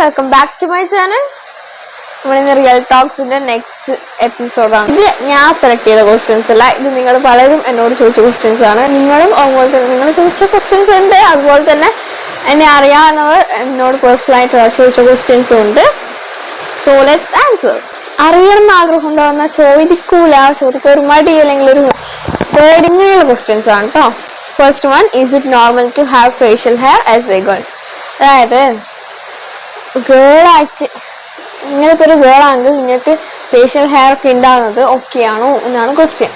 Welcome back to my channel. നമ്മളിന്ന് real ടോക്സിന്റെ next എപ്പിസോഡാണ്. ഇത് ഞാൻ സെലക്ട് ചെയ്ത ക്വസ്റ്റ്യൻസ് അല്ല, ഇത് നിങ്ങൾ പലരും എന്നോട് ചോദിച്ച ക്വസ്റ്റ്യൻസ് ആണ്. നിങ്ങളും അതുപോലെ തന്നെ നിങ്ങൾ ചോദിച്ച ക്വസ്റ്റ്യൻസ് ഉണ്ട്, അതുപോലെ തന്നെ എന്നെ അറിയാവുന്നവർ എന്നോട് പേഴ്സണലായിട്ട് ചോദിച്ച ക്വസ്റ്റ്യൻസും ഉണ്ട്. So let's answer. അറിയണം എന്ന് ആഗ്രഹം ഉണ്ടാവുന്ന ചോദിക്കാൻ ഒരു മടി അല്ലെങ്കിൽ ഒരു പേടിങ്ങനെയുള്ള ക്വസ്റ്റ്യൻസ് ആണ് കേട്ടോ. First one, is it normal to have facial hair as a girl? അതായത് ഗേളായിട്ട് നിങ്ങളിപ്പോൾ ഒരു ഗേളാണെങ്കിൽ നിങ്ങൾക്ക് ഫേഷ്യൽ ഹെയർ ഒക്കെ ഉണ്ടാകുന്നത് ഓക്കെ ആണോ എന്നാണ് question.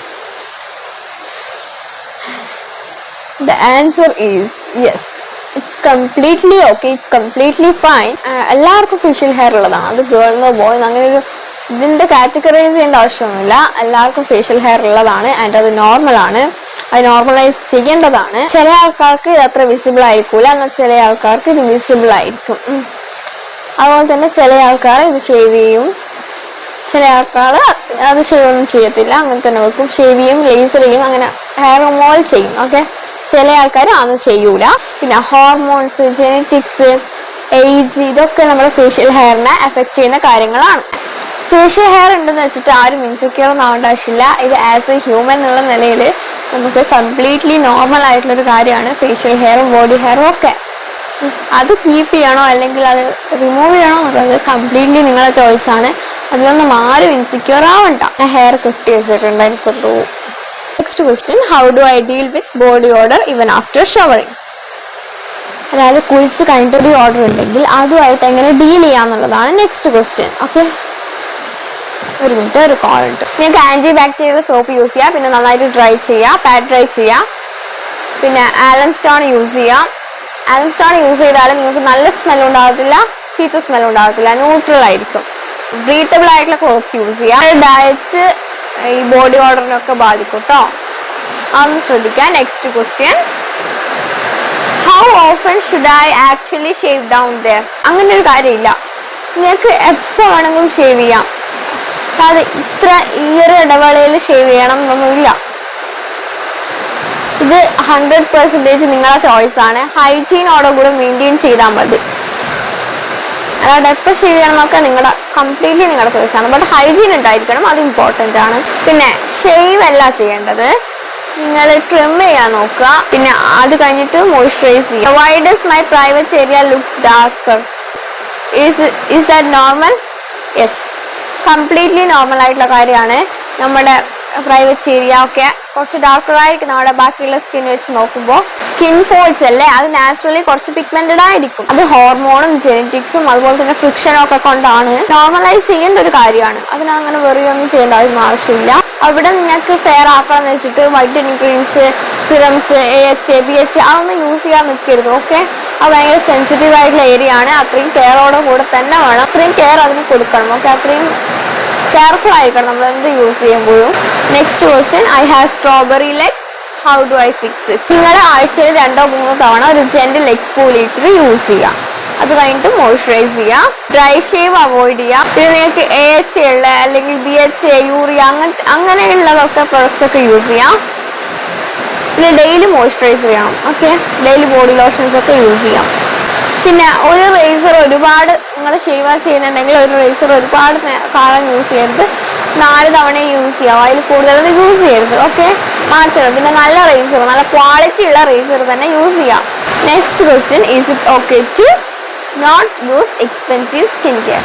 The answer is yes, it's completely okay, it's completely fine. എല്ലാവർക്കും ഫേഷ്യൽ ഹെയർ ഉള്ളതാണ്. അത് ഗേൾന്നോ ബോയ്ന്നോ അങ്ങനെ ഒരു ഇതിന്റെ കാറ്റഗറൈസ് ചെയ്യേണ്ട ആവശ്യമൊന്നുമില്ല. എല്ലാവർക്കും ഫേഷ്യൽ ഹെയർ ഉള്ളതാണ് ആൻഡ് അത് നോർമലാണ്. അത് നോർമലൈസ് ചെയ്യേണ്ടതാണ്. ചില ആൾക്കാർക്ക് ഇത് അത്ര വിസിബിൾ ആയിരിക്കൂല, എന്നാൽ ചില ആൾക്കാർക്ക് ഇത് വിസിബിൾ ആയിരിക്കും. അതുപോലെ തന്നെ ചില ആൾക്കാർ ഇത് ഷേവ് ചെയ്യും, ചില ആൾക്കാർ അത് ഷേവ് ഒന്നും ചെയ്യത്തില്ല, അങ്ങനെ തന്നെ വെക്കും. ഷേവ് ചെയ്യും, ലേസർ ചെയ്യും, അങ്ങനെ ഹെയർ റിമൂവൽ ചെയ്യും. ഓക്കെ, ചില ആൾക്കാർ അതൊന്നും ചെയ്യൂല. പിന്നെ ഹോർമോൺസ്, ജെനറ്റിക്സ്, ഏജ്, ഇതൊക്കെ നമ്മുടെ ഫേഷ്യൽ ഹെയറിനെ എഫക്ട് ചെയ്യുന്ന കാര്യങ്ങളാണ്. ഫേഷ്യൽ ഹെയർ ഉണ്ടെന്ന് വെച്ചിട്ട് ആരും ഇൻസെക്യൂർ ഒന്നും ആവേണ്ട ആവശ്യമില്ല. ഇത് ആസ് എ ഹ്യൂമൻ എന്നുള്ള നിലയിൽ നമുക്ക് കംപ്ലീറ്റ്ലി നോർമൽ ആയിട്ടുള്ളൊരു കാര്യമാണ് ഫേഷ്യൽ ഹെയറും ബോഡി ഹെയറും ഒക്കെ. അത് കീപ്പ് ചെയ്യണോ അല്ലെങ്കിൽ അത് റിമൂവ് ചെയ്യണോ എന്നുള്ളത് കംപ്ലീറ്റ്ലി നിങ്ങളുടെ ചോയ്സാണ്. അതിലൊന്നും ആരും ഇൻസെക്യൂർ ആവണ്ട. ഹെയർ കെട്ടി വെച്ചിട്ടുണ്ട് എനിക്ക് തോന്നും. Next question, how do I deal with body order even after showering? അതായത് കുളിച്ച് കഴിഞ്ഞിട്ടൊരു ഓർഡർ ഉണ്ടെങ്കിൽ അതുമായിട്ട് എങ്ങനെ ഡീൽ ചെയ്യാന്നുള്ളതാണ് നെക്സ്റ്റ് ക്വസ്റ്റ്യൻ. ഓക്കെ, ഒരു മിനിറ്റ്, ഒരു കോൾ ഉണ്ട്. നിങ്ങൾക്ക് ആന്റി ബാക്ടീരിയൽ സോപ്പ് യൂസ് ചെയ്യാം, പിന്നെ നന്നായിട്ട് ഡ്രൈ ചെയ്യാം, പാഡ് ഡ്രൈ ചെയ്യാം, പിന്നെ ആലം സ്റ്റോൺ യൂസ് ചെയ്യാം. ആലം സ്റ്റോൺ യൂസ് ചെയ്താലും നിങ്ങൾക്ക് നല്ല സ്മെൽ ഉണ്ടാകത്തില്ല, ചീത്ത സ്മെൽ ഉണ്ടാകത്തില്ല, ന്യൂട്രൽ ആയിരിക്കും. ബ്രീത്തബിൾ ആയിട്ടുള്ള ക്ലോത്ത്സ് യൂസ് ചെയ്യാം. ഡയറ്റ് ഈ ബോഡി ഓർഡറിനൊക്കെ ബാധിക്കും കേട്ടോ, അതൊന്ന് ശ്രദ്ധിക്കാം. Next question, how often should I actually shave down there? അങ്ങനെ ഒരു കാര്യമില്ല, നിങ്ങൾക്ക് എപ്പോൾ വേണമെങ്കിലും ഷേവ് ചെയ്യാം. അത് ഇത്ര ഈ ഒരു ഇടവേളയിൽ ഷേവ് ചെയ്യണം എന്നൊന്നുമില്ല. ഇത് 100% നിങ്ങളെ ചോയ്സ് ആണ്. ഹൈജീനോടെ കൂടെ മെയിൻറ്റെയിൻ ചെയ്താൽ മതി. അല്ലാതെ എപ്പോൾ ഷേവ് ചെയ്യണം എന്നൊക്കെ കംപ്ലീറ്റ്ലി നിങ്ങളുടെ ചോയ്സ് ആണ്. ബട്ട് ഹൈജീൻ ഉണ്ടായിരിക്കണം, അത് ഇമ്പോർട്ടൻ്റ് ആണ്. പിന്നെ ഷേവ് അല്ല ചെയ്യേണ്ടത്, നിങ്ങൾ ട്രിം ചെയ്യാൻ നോക്കുക. പിന്നെ അത് കഴിഞ്ഞിട്ട് മോയ്സ്ചറൈസ് ചെയ്യുക. Why does my private area look darker? Is that normal? Yes, completely normal ആയിട്ടുള്ള കാര്യമാണ്. നമ്മുടെ പ്രൈവറ്റ് ഏരിയ ഒക്കെ കുറച്ച് ഡാർക്കർ ആയിരിക്കും നമ്മുടെ ബാക്കിയുള്ള സ്കിൻ വെച്ച് നോക്കുമ്പോൾ. സ്കിൻ ഫോൾസ് അല്ലേ, അത് നാച്ചുറലി കുറച്ച് പിഗ്മെന്റഡ് ആയിരിക്കും. അത് ഹോർമോണും ജെനറ്റിക്സും അതുപോലെ തന്നെ ഫ്രിക്ഷനും ഒക്കെ കൊണ്ടാണ്. നോർമലൈസ് ചെയ്യേണ്ട ഒരു കാര്യമാണ്. അതിനങ്ങനെ വെറിയൊന്നും ചെയ്യേണ്ട ആവശ്യമില്ല. അവിടെ നിങ്ങൾക്ക് ഫെയർ ആക്കണം എന്ന് വെച്ചിട്ട് whitening creams, serums, AHA, BHA അതൊന്നും യൂസ് ചെയ്യാൻ നിൽക്കരുത്. ഓക്കെ, അത് ഭയങ്കര സെൻസിറ്റീവ് ആയിട്ടുള്ള ഏരിയ ആണ്. അത്രയും കെയറോടെ കൂടെ തന്നെ വേണം, അത്രയും കെയർ അതിന് കൊടുക്കണം. ഓക്കെ, അത്രയും കെയർഫുൾ ആയിരിക്കണം നമ്മൾ എന്ത് യൂസ് ചെയ്യുമ്പോഴും. Next question, I have strawberry legs, how do I fix it? നിങ്ങൾ ആഴ്ചയിൽ 2-3 തവണ ഒരു ജെന്റിൽ എക്സ്ഫോളിയേറ്റർ യൂസ് ചെയ്യാം. അത് കഴിഞ്ഞിട്ട് മോയ്സ്ചറൈസ് ചെയ്യാം. ഡ്രൈ ഷേവ് അവോയ്ഡ് ചെയ്യാം. പിന്നെ നിങ്ങൾക്ക് AHA ഉള്ള അല്ലെങ്കിൽ BHA, യൂറിയ അങ്ങനെയുള്ളതൊക്കെ പ്രൊഡക്ട്സ് ഒക്കെ യൂസ് ചെയ്യാം. പിന്നെ ഡെയിലി മോയ്സ്ചറൈസ് ചെയ്യണം. ഓക്കെ, ഡെയിലി ബോഡി ലോഷൻസ് ഒക്കെ യൂസ് ചെയ്യാം. പിന്നെ ഒരു റേസർ ഒരുപാട് നിങ്ങൾ ഷേവ് ചെയ്യുന്നുണ്ടെങ്കിൽ ഒരു റേസർ ഒരുപാട് കാലം യൂസ് ചെയ്യരുത്. 4 തവണ യൂസ് ചെയ്യാം, അതിൽ കൂടുതൽ യൂസ് ചെയ്യരുത്. ഓക്കെ, മാറ്റണം. പിന്നെ നല്ല റേസർ, നല്ല ക്വാളിറ്റി ഉള്ള റേസർ തന്നെ യൂസ് ചെയ്യാം. Next question, is it okay to not use expensive skin care?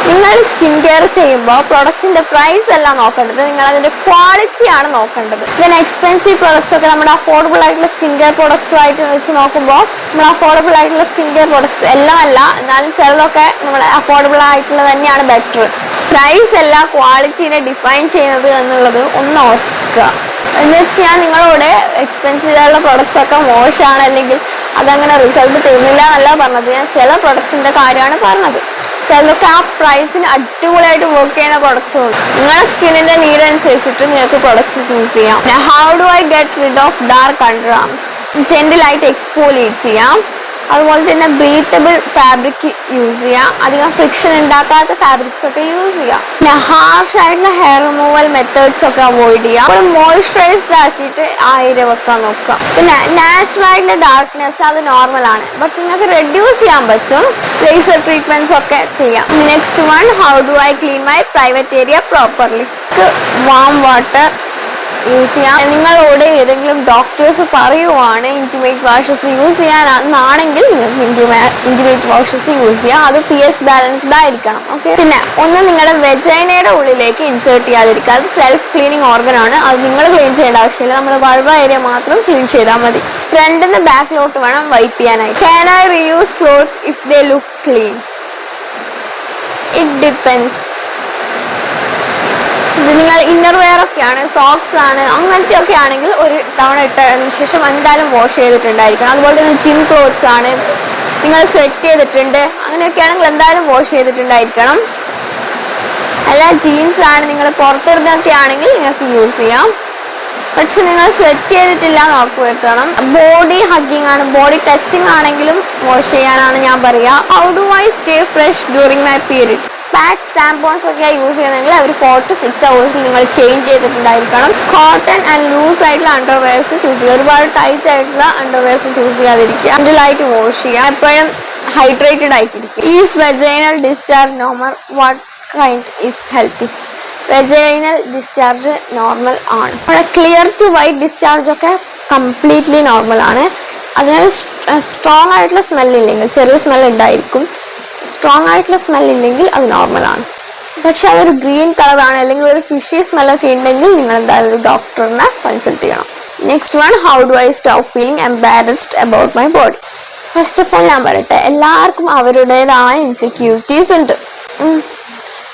നിങ്ങൾ സ്കിൻ കെയർ ചെയ്യുമ്പോൾ പ്രൊഡക്റ്റിന്റെ പ്രൈസ് അല്ല നോക്കേണ്ടത്, നിങ്ങൾ അതിന്റെ ക്വാളിറ്റി ആണ് നോക്കേണ്ടത്. പിന്നെ എക്സ്പെൻസീവ് പ്രൊഡക്ട്സ് ഒക്കെ നമ്മുടെ അഫോർഡബിൾ ആയിട്ടുള്ള സ്കിൻ കെയർ പ്രൊഡക്ട്സുമായിട്ട് വെച്ച് നോക്കുമ്പോൾ നമ്മൾ അഫോർഡബിൾ ആയിട്ടുള്ള സ്കിൻ കെയർ പ്രൊഡക്ട്സ് എല്ലാം അല്ല, എന്നാലും ചിലതൊക്കെ നമ്മൾ അഫോർഡബിൾ ആയിട്ടുള്ളത് തന്നെയാണ് ബെറ്റർ. പ്രൈസ് അല്ല ക്വാളിറ്റീനെ ഡിഫൈൻ ചെയ്യുന്നത് എന്നുള്ളത് ഒന്ന് ഓർക്കുക. എന്നുവെച്ച് ഞാൻ നിങ്ങളോട് എക്സ്പെൻസീവ് ആയിട്ടുള്ള പ്രൊഡക്ട്സ് ഒക്കെ മോശമാണ് അല്ലെങ്കിൽ അതങ്ങനെ റിസൾട്ട് തരുന്നില്ല എന്നല്ല പറഞ്ഞത്. ഞാൻ ചില പ്രൊഡക്ട്സിന്റെ കാര്യമാണ് പറഞ്ഞത്. ചിലർക്ക് ആ പ്രൈസിന് അടിപൊളിയായിട്ട് വർക്ക് ചെയ്യുന്ന പ്രൊഡക്ട്സും ഉണ്ട്. നിങ്ങളുടെ സ്കിന്നിന്റെ നീരനുസരിച്ചിട്ട് നിങ്ങൾക്ക് പ്രൊഡക്ട്സ് ചൂസ് ചെയ്യാം. How do I get rid of dark under arms? ജെന്റിലായിട്ട് എക്സ്ഫോളിയേറ്റ് ചെയ്യാം. അതുപോലെ തന്നെ ബ്രീത്തബിൾ ഫാബ്രിക് യൂസ് ചെയ്യുക, അധികം ഫ്രിക്ഷൻ ഉണ്ടാക്കാത്ത ഫാബ്രിക്സ് ഒക്കെ യൂസ് ചെയ്യുക. പിന്നെ ഹാർഷ് ആയിട്ടുള്ള ഹെയർ റിമൂവൽ മെത്തേഡ്സ് ഒക്കെ അവോയ്ഡ് ചെയ്യുക. അപ്പോൾ മോയ്സ്ചറൈസ്ഡ് ആക്കിയിട്ട് ആയിരം വെക്കാൻ നോക്കുക. പിന്നെ നാച്ചുറൽ ആയിട്ടുള്ള ഡാർക്ക്നെസ് അത് നോർമൽ ആണ്, ബട്ട് നിങ്ങൾക്ക് റെഡ്യൂസ് ചെയ്യാൻ പറ്റും. ലേസർ ട്രീറ്റ്മെന്റ്സ് ഒക്കെ ചെയ്യാം. Next one, how do I clean my private area properly? Warm water use ചെയ്യാം. നിങ്ങളോട് ഏതെങ്കിലും ഡോക്ടേഴ്സ് പറയുവാണ് ഇന്റിമേറ്റ് വാഷസ് യൂസ് ചെയ്യാനാണെങ്കിൽ നിങ്ങൾക്ക് ഇന്റിമേറ്റ് വാഷസ് യൂസ് ചെയ്യാം. അത് pH ബാലൻസ്ഡ് ആയിരിക്കണം. ഓക്കെ. പിന്നെ ഒന്ന്, നിങ്ങളുടെ വെജൈനയുടെ ഉള്ളിലേക്ക് ഇൻസേർട്ട് ചെയ്യാതിരിക്കുക. അത് സെൽഫ് ക്ലീനിങ് ഓർഗൻ ആണ്, അത് നിങ്ങൾ ക്ലീൻ ചെയ്യേണ്ട ആവശ്യമില്ല. നമ്മൾ വൾവ ഏരിയ മാത്രം ക്ലീൻ ചെയ്താൽ മതി. ഫ്രണ്ടിന് ബാക്കിലോട്ട് വേണം വൈപ്പ് ചെയ്യാനായിട്ട്. Can I reuse clothes if they look clean? It depends. നിങ്ങൾ ഇന്നർ വെയർ ഒക്കെയാണ്, സോക്സ് ആണ്, അങ്ങനത്തെ ഒക്കെ ആണെങ്കിൽ ഒരു തവണ ഇട്ടതിന് ശേഷം എന്തായാലും വാഷ് ചെയ്തിട്ടുണ്ടായിരിക്കണം. അതുപോലെ തന്നെ ജിം ക്ലോത്ത്സ് ആണ്, നിങ്ങൾ സ്വെറ്റ് ചെയ്തിട്ടുണ്ട്, അങ്ങനെയൊക്കെ ആണെങ്കിൽ എന്തായാലും വാഷ് ചെയ്തിട്ടുണ്ടായിരിക്കണം. അല്ല ജീൻസ് ആണ്, നിങ്ങൾ പുറത്തിടുന്നൊക്കെ ആണെങ്കിൽ നിങ്ങൾക്ക് യൂസ് ചെയ്യാം. പക്ഷെ നിങ്ങൾ സ്വെറ്റ് ചെയ്തിട്ടില്ല എന്ന് ഉറപ്പ് വരുത്തണം. ബോഡി ഹഗ്ഗിങ് ആണ്, ബോഡി ടച്ചിങ് ആണെങ്കിലും വാഷ് ചെയ്യാനാണ് ഞാൻ പറയുക. How do I stay fresh during my period? Pads, tampons ഒക്കെ യൂസ് ചെയ്യുന്നെങ്കിൽ അവർ 4 to 6 hours നിങ്ങൾ ചേഞ്ച് ചെയ്തിട്ടുണ്ടായിരിക്കണം. കോട്ടൺ ആൻഡ് ലൂസ് ആയിട്ടുള്ള അണ്ടർവെയർസ് ചൂസ് ചെയ്യുക. ഒരുപാട് ടൈറ്റ് ആയിട്ടുള്ള അണ്ടർവെയർസ് ചൂസ് ചെയ്യാതിരിക്കുക. ജെന്റിലായിട്ട് വാഷ് ചെയ്യുക. എപ്പോഴും ഹൈഡ്രേറ്റഡ് ആയിട്ടിരിക്കുക. Is vaginal discharge normal? What kind is healthy? Vaginal discharge normal ആണ്. അവിടെ ക്ലിയർ ടു വൈറ്റ് ഡിസ്ചാർജ് ഒക്കെ കംപ്ലീറ്റ്ലി നോർമൽ ആണ്. അതിനൊരു സ്ട്രോങ് ആയിട്ടുള്ള സ്മെല്ലില്ലെങ്കിൽ, ചെറിയ സ്മെൽ ഉണ്ടായിരിക്കും, സ്ട്രോങ് ആയിട്ടുള്ള സ്മെല്ലില്ലെങ്കിൽ അത് നോർമലാണ്. പക്ഷെ അതൊരു ഗ്രീൻ കളറാണ് അല്ലെങ്കിൽ ഒരു ഫിഷി സ്മെല്ലൊക്കെ ഉണ്ടെങ്കിൽ നിങ്ങൾ എന്തായാലും ഒരു ഡോക്ടറിനെ കൺസൾട്ട് ചെയ്യണം. Next one, how do I stop feeling embarrassed about my body? First of all ഞാൻ പറയട്ടെ, എല്ലാവർക്കും അവരുടേതായ ഇൻസെക്യൂരിറ്റീസ് ഉണ്ട്.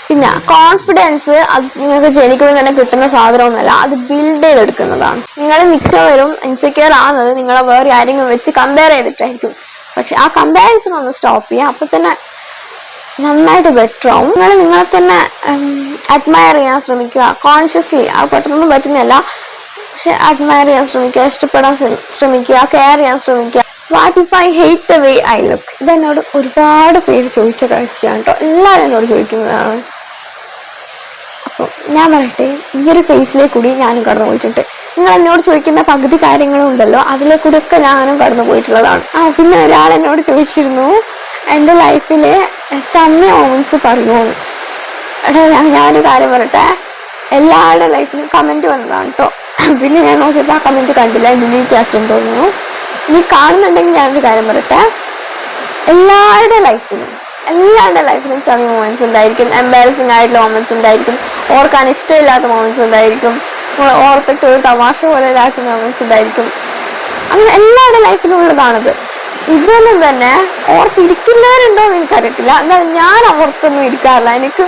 പിന്നെ കോൺഫിഡൻസ് അത് നിങ്ങൾക്ക് ജനിക്കുമ്പോൾ തന്നെ കിട്ടുന്ന സാധനമൊന്നുമല്ല, അത് ബിൽഡ് ചെയ്തെടുക്കുന്നതാണ്. നിങ്ങൾ മിക്കവരും ഇൻസെക്യൂർ ആവുന്നത് നിങ്ങളെ വേറെ ആരെങ്കിലും വെച്ച് കമ്പയർ ചെയ്തിട്ടായിരിക്കും. പക്ഷെ ആ കമ്പാരിസൺ ഒന്ന് സ്റ്റോപ്പ് ചെയ്യുക, അപ്പൊ തന്നെ നന്നായിട്ട് ബെറ്റർ ആവും. നിങ്ങൾ നിങ്ങളെ തന്നെ അഡ്മയർ ചെയ്യാൻ ശ്രമിക്കുക കോൺഷ്യസ്ലി. അത് പെട്ടെന്നൊന്നും പറ്റുന്നില്ല, പക്ഷെ അഡ്മയർ ചെയ്യാൻ ശ്രമിക്കുക, ഇഷ്ടപ്പെടാൻ ശ്രമിക്കുക, കെയർ ചെയ്യാൻ ശ്രമിക്കുക. What if I hate the way I look? ഇതെന്നോട് ഒരുപാട് പേര് ചോദിച്ച ക്വസ്റ്റ്യൻ കേട്ടോ, എല്ലാവരും എന്നോട് ചോദിക്കുന്നതാണ്. അപ്പോൾ ഞാൻ പറയട്ടെ, ഈ ഒരു ഫേസിലേക്ക് കൂടി ഞാനും കടന്നു പോയിട്ടുണ്ട്. നിങ്ങൾ എന്നോട് ചോദിക്കുന്ന പകുതി കാര്യങ്ങളും ഉണ്ടല്ലോ, അതിലെ കൂടെയൊക്കെ ഞാനും കടന്നു പോയിട്ടുള്ളതാണ്. പിന്നെ ഒരാൾ എന്നോട് ചോദിച്ചിരുന്നു എൻ്റെ ലൈഫിലെ ചമ്മിയ മൊമെന്റ്സ് പറയുമോന്ന്. എടാ ഞാനൊരു കാര്യം പറയട്ടെ, എല്ലാവരുടെ ലൈഫിലും കമന്റ് വന്നതാണ് കേട്ടോ. പിന്നെ ഞാൻ നോക്കിയപ്പോൾ ആ കമന്റ് കണ്ടില്ല, ഡിലീറ്റ് ആക്കിയെന്ന് തോന്നുന്നു. നീ കാണുന്നുണ്ടെങ്കിൽ ഞാനൊരു കാര്യം പറയട്ടെ, എല്ലാവരുടെ ലൈഫിലും ചമ്മി മൊമെന്റ്സ് ഉണ്ടായിരിക്കും, എംബാരസിങ് ആയിട്ടുള്ള മൊമെന്റ്സ് ഉണ്ടായിരിക്കും, ഓർക്കാൻ ഇഷ്ടമില്ലാത്ത മൊമെന്റ്സ് ഉണ്ടായിരിക്കും, നമ്മൾ ഓർത്തിട്ട് ഒരു തമാശ പോലെ ഇതാക്കുന്ന മൊമെന്റ്സ് ഉണ്ടായിരിക്കും. അങ്ങനെ എല്ലാവരുടെ ലൈഫിലും ഉള്ളതാണത്. ഇതൊന്നും തന്നെ ഓർത്തിരിക്കുന്നവരുണ്ടോ എന്ന് എനിക്കറിയത്തില്ല. എന്നാൽ ഞാൻ ഓർത്തൊന്നും ഇരിക്കാറില്ല. എനിക്ക്